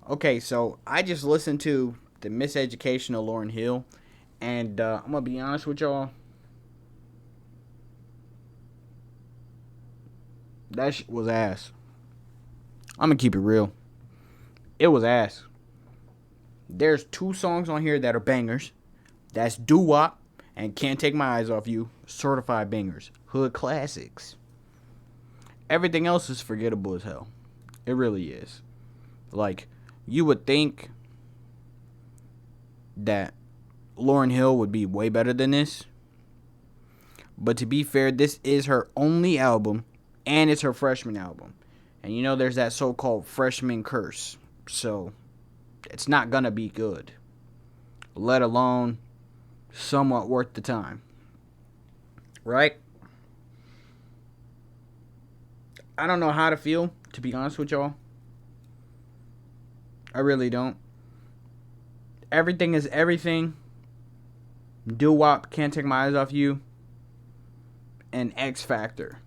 Okay, so I just listened to the Miseducation of Lauryn Hill, and I'm gonna be honest with y'all. That shit was ass. I'm gonna keep it real. It was ass. There's two songs on here that are bangers. That's Doo Wop and Can't Take My Eyes Off You. Certified bangers. Hood classics. Everything else is forgettable as hell. It really is. Like, you would think that Lauryn Hill would be way better than this. But to be fair, this is her only album, and it's her freshman album. And you know there's that so-called freshman curse. So, it's not gonna be good. Let alone somewhat worth the time. Right? I don't know how to feel, to be honest with y'all. I really don't. Everything is everything. Doo Wop, Can't Take My Eyes Off You, and X Factor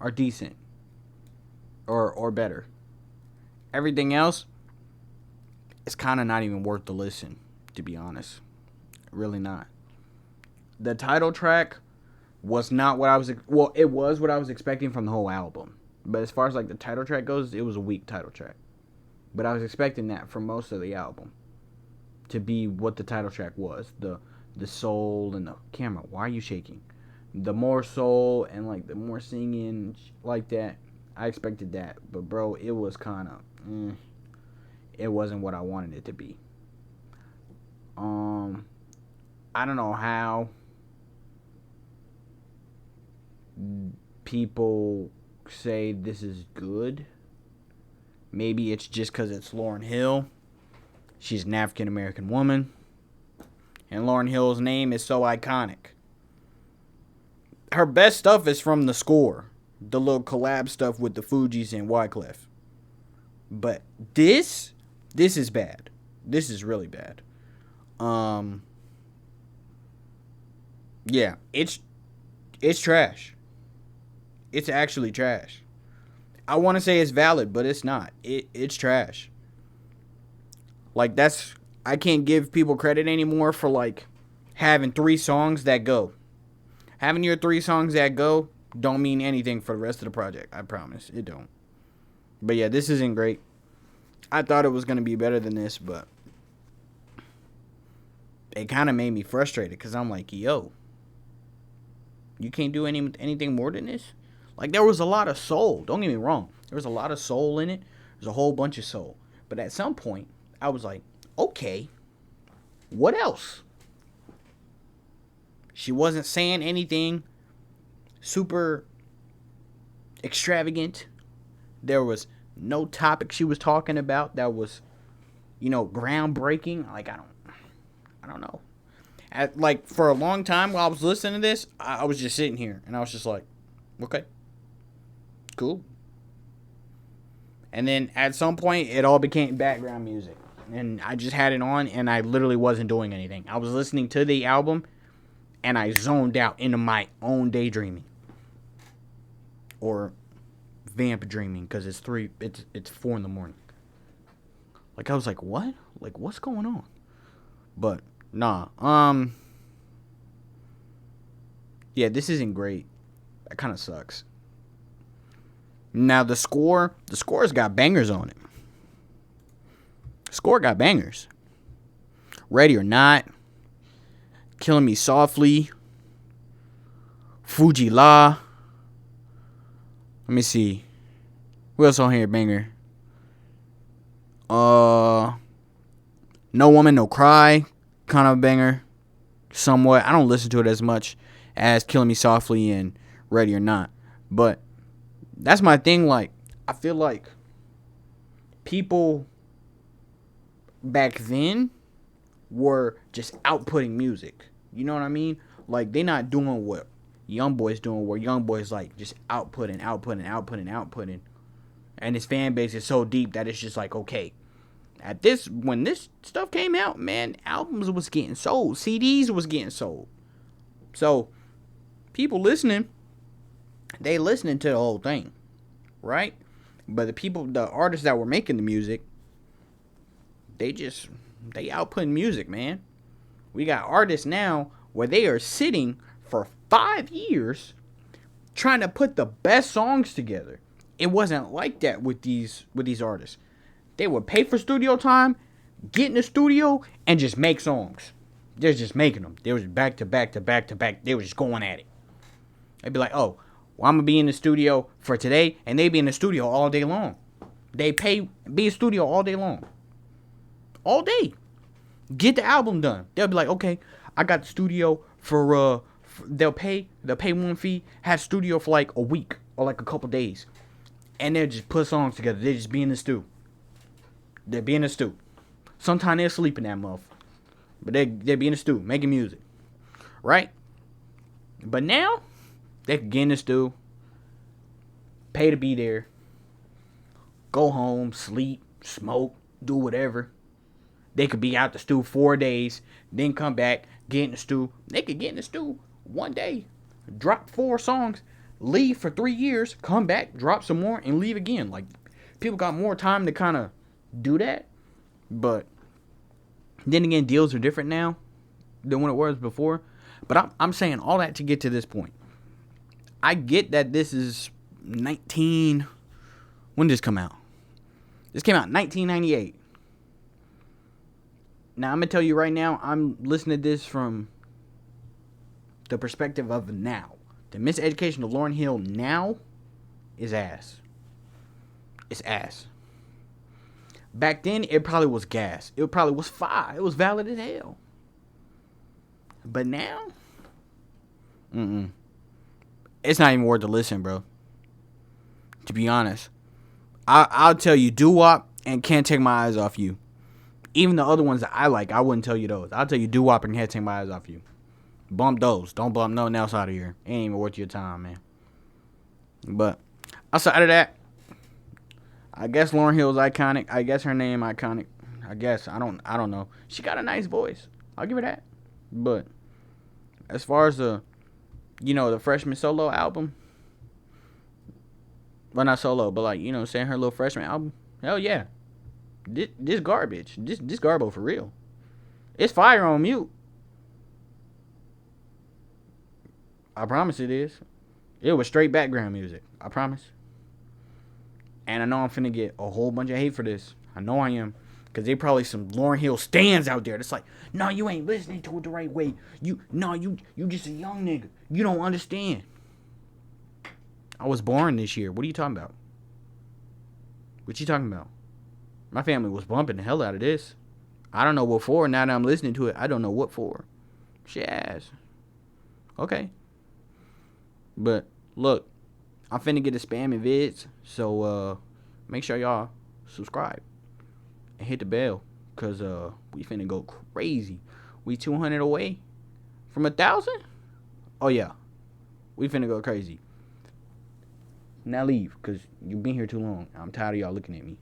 are decent. Or better. Everything else is kind of not even worth the listen, to be honest. Really not. The title track was not what I was... Well, it was what I was expecting from the whole album. But as far as like the title track goes, it was a weak title track. But I was expecting that for most of the album to be what the title track was. The soul and the camera. Why are you shaking? The more soul and like the more singing like that. I expected that. But bro, it was kind of... It wasn't what I wanted it to be. I don't know how people say this is good. Maybe it's just because it's Lauryn Hill. She's an African American woman. And Lauryn Hill's name is so iconic. Her best stuff is from the score. The little collab stuff with the Fugees and Wyclef. But this is bad. This is really bad. Yeah, it's trash. It's actually trash. I want to say it's valid, but it's not. It's trash. Like, I can't give people credit anymore for like having 3 songs that go. Having your 3 songs that go don't mean anything for the rest of the project. I promise. It don't. But yeah, this isn't great. I thought it was going to be better than this, but it kind of made me frustrated because I'm like, yo, you can't do anything more than this? Like, there was a lot of soul. Don't get me wrong. There was a lot of soul in it. There's a whole bunch of soul. But at some point, I was like, okay, what else? She wasn't saying anything super extravagant. There was no topic she was talking about that was, groundbreaking. Like, I don't know. Like, for a long time while I was listening to this, I was just sitting here and I was just like, okay, cool. And then at some point, it all became background music. And I just had it on and I literally wasn't doing anything. I was listening to the album and I zoned out into my own daydreaming. Or vamp dreaming, because it's 4 in the morning. Like, I was like, what? Like, what's going on? But nah. Yeah, this isn't great. That kind of sucks. Now the score's got bangers on it. Score got bangers. Ready or Not, Killing Me Softly, Fuji La. Let me see. What else on here, banger? No Woman, No Cry, kind of a banger. Somewhat. I don't listen to it as much as Killing Me Softly and Ready or Not. But that's my thing. Like, I feel like people back then were just outputting music. You know what I mean? Like, they not doing what Young Boy's doing, where Young Boy's like just outputting. And his fan base is so deep that it's just like, okay. When this stuff came out, man, albums was getting sold. CDs was getting sold. So, people listening, they to the whole thing. Right? But the artists that were making the music, they output music, man. We got artists now where they are sitting for 5 years trying to put the best songs together. It wasn't like that with these artists. They would pay for studio time, get in the studio, and just make songs. They're just making them. They was back to back to back to back. They were just going at it. They'd be like, oh, well, I'm going to be in the studio for today, and they be in the studio all day long. They pay, be in the studio all day long. All day. Get the album done. They'll be like, okay, I got the studio for they'll pay one fee, have studio for like a week or like a couple days. And they'll just put songs together. They just be in the stew. They'll be in the stew. Sometimes they'll sleep in that motherfucker. But they be in the stew, making music. Right? But now, they can get in the stew, pay to be there, go home, sleep, smoke, do whatever. They could be out the stew 4 days, then come back, get in the stew. They could get in the stew one day, drop 4 songs, leave for 3 years, come back, drop some more, and leave again. Like, people got more time to kind of do that. But then again, deals are different now than when it was before. But I'm saying all that to get to this point. I get that this is when did this come out? This came out in 1998. Now, I'm going to tell you right now, I'm listening to this from the perspective of now. The Miseducation of Lauryn Hill now is ass. It's ass. Back then, it probably was gas. It probably was fire. It was valid as hell. But now, it's not even worth to listen, bro. To be honest. I'll tell you, Doo-Wop and Can't Take My Eyes Off You. Even the other ones that I like, I wouldn't tell you those. I'll tell you Doo-Wop and Can't Take My Eyes Off You. Bump those. Don't bump nothing else out of here. It ain't even worth your time, man. But outside of that, I guess Lauryn Hill's iconic. I guess her name iconic. I guess. I don't know. She got a nice voice. I'll give her that. But as far as the freshman solo album. Well, not solo, but like, saying her little freshman album. Hell yeah. This garbage. This garbo for real. It's fire on mute. I promise it is. It was straight background music. I promise. And I know I'm finna get a whole bunch of hate for this. I know I am. Because they probably some Lauryn Hill stands out there that's like, no, you ain't listening to it the right way. You just a young nigga. You don't understand. I was born this year. What are you talking about? What you talking about? My family was bumping the hell out of this. I don't know what for. Now that I'm listening to it, I don't know what for. Shit ass. Okay. But, look. I'm finna get the spamming vids. So, make sure y'all subscribe. And hit the bell. Because, we finna go crazy. We 200 away from 1,000? Oh, yeah. We finna go crazy. Now leave. Because you've been here too long. I'm tired of y'all looking at me.